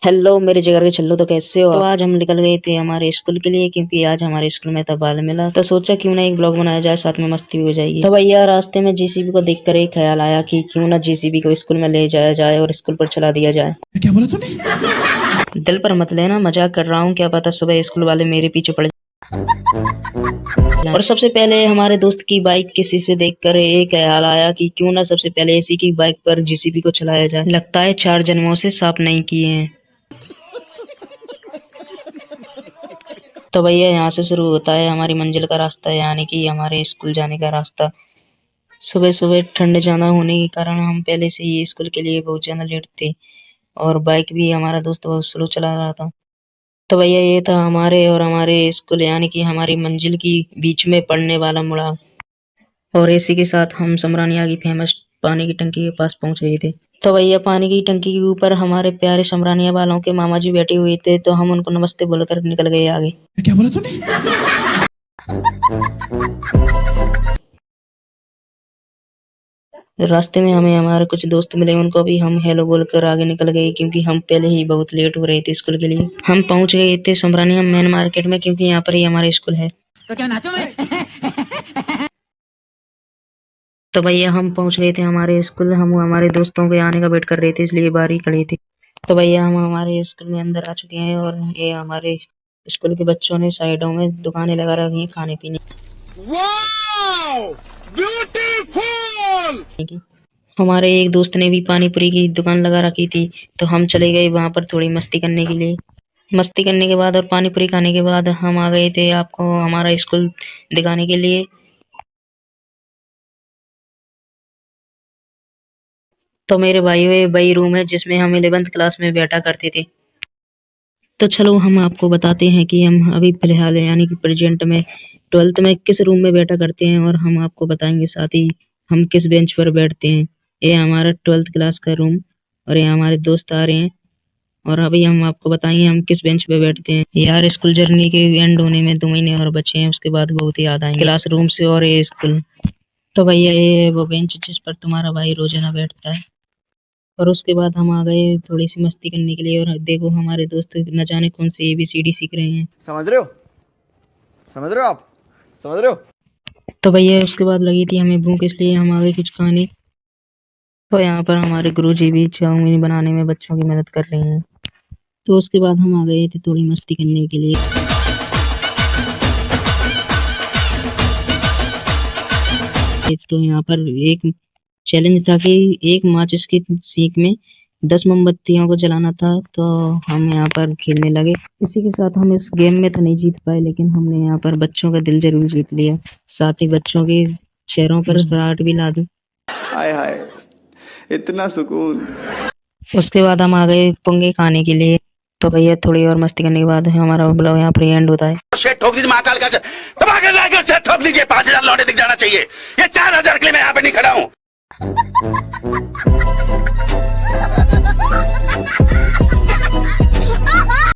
Hello मेरे जिगर के छल्लो, तो कैसे हो? तो आज हम निकल गए थे हमारे स्कूल के लिए, क्योंकि आज हमारे स्कूल में तबादला मिला। तो सोचा क्यों ना एक ब्लॉग बनाया जाए, साथ में मस्ती भी हो जाएगी। तो भैया रास्ते में जेसीबी को देखकर एक ख्याल आया कि क्यों ना जेसीबी को स्कूल में ले जाया जाए और स्कूल पर चला दिया जाए। क्या बोला तूने? दिल पर मत लेना, मजाक कर रहा हूँ। क्या पता सुबह स्कूल वाले मेरे पीछे पड़ जाएं। और सबसे पहले हमारे दोस्त की बाइक के शीशे देखकर एक ख्याल आया कि क्यों ना सबसे पहले इसी की बाइक पर जेसीबी को चलाया जाए। लगता है 4 जन्मों से साफ नहीं किए हैं। तो भैया यहाँ से शुरू होता है हमारी मंजिल का रास्ता, यानी कि हमारे स्कूल जाने का रास्ता। सुबह सुबह ठंड ज़्यादा होने के कारण हम पहले से ही स्कूल के लिए बहुत ज़्यादा लेट थे, और बाइक भी हमारा दोस्त बहुत स्लो चला रहा था। तो भैया ये था हमारे और हमारे स्कूल, यानी कि हमारी मंजिल की बीच में पड़ने वाला मुड़ा। और इसी के साथ हम समरानिया की फेमस पानी की टंकी के पास पहुंच गए थे। तो भैया पानी की टंकी के ऊपर हमारे प्यारे समरानिया वालों के मामा जी बैठे हुए थे, तो हम उनको नमस्ते बोलकर निकल गए आगे। क्या बोला तूने? रास्ते में हमें हमारे कुछ दोस्त मिले, उनको भी हम हेलो बोलकर आगे निकल गए, क्योंकि हम पहले ही बहुत लेट हो रहे थे स्कूल के लिए। हम पहुंच गए थे समरानिया मेन मार्केट में, क्योंकि यहाँ पर ही हमारा स्कूल है। तो क्या नाचोगे? तो भैया हम पहुंच गए थे हमारे स्कूल। हम हमारे दोस्तों के आने का वेट कर रहे थे, इसलिए बाहर खड़े थे। तो भैया हम हमारे स्कूल में अंदर आ चुके हैं, और ये हमारे स्कूल के बच्चों ने साइडों में दुकानें लगा रखी हैं खाने पीने की। हमारे एक दोस्त ने भी पानी पूरी की दुकान लगा रखी थी, तो हम चले गए वहां पर थोड़ी मस्ती करने के लिए। मस्ती करने के बाद और पानी पूरी खाने के बाद हम आ गए थे आपको हमारा स्कूल दिखाने के लिए। तो मेरे भाइयों ये वही रूम है जिसमें हम 11th क्लास में बैठा करते थे। तो चलो हम आपको बताते हैं कि हम अभी फिलहाल यानी कि प्रेजेंट में 12th में किस रूम में बैठा करते हैं, और हम आपको बताएंगे साथ ही हम किस बेंच पर बैठते हैं। ये हमारा 12th क्लास का रूम, और ये हमारे दोस्त आ रहे हैं, और अभी हम आपको बताएंगे हम किस बेंच पे बैठते हैं। यार स्कूल जर्नी के एंड होने में 2 महीने और बचे हैं, उसके बाद बहुत याद आएंगे क्लास रूम से और ये स्कूल। तो भैया ये है वो बेंच जिस पर तुम्हारा भाई रोजाना बैठता है। और उसके बाद हम आ गए थोड़ी सी मस्ती करने के लिए, और देखो हमारे दोस्त न जाने कौन से ABCD सीख रहे हैं। समझ रहे हो? समझ रहे हो आप? समझ रहे हो? तो भैया उसके बाद लगी थी हमें भूख, इसलिए हम आ गए कुछ खाने। तो यहाँ पर हमारे गुरुजी भी चाउमीन बनाने में बच्चों की मदद कर रहे हैं। तो उसके बाद हम आ गए थे थोड़ी मस्ती करने के लिए। तो यहाँ पर एक चैलेंज था कि एक माचिस की सीख में 10 मोमबत्तियों को जलाना था, तो हम यहाँ पर खेलने लगे। इसी के साथ हम इस गेम में तो नहीं जीत पाए, लेकिन हमने यहाँ पर बच्चों का दिल जरूर जीत लिया, साथ ही बच्चों के चेहरों पर मुस्कुराहट भी ला दी। हाय हाय, इतना सुकून। उसके बाद हम आ गए पोंगे खाने के लिए। तो भैया थोड़ी और मस्ती करने के बाद हमारा ब्लॉग यहाँ पर एंड होता है। शेर ठोक दीजिए, महाकाल का दबा के लाकर शेर ठोक दीजिए। 5000 लौटे दिख जाना चाहिए। ये 4000 के लिए मैं यहाँ पे नहीं खड़ा हूँ।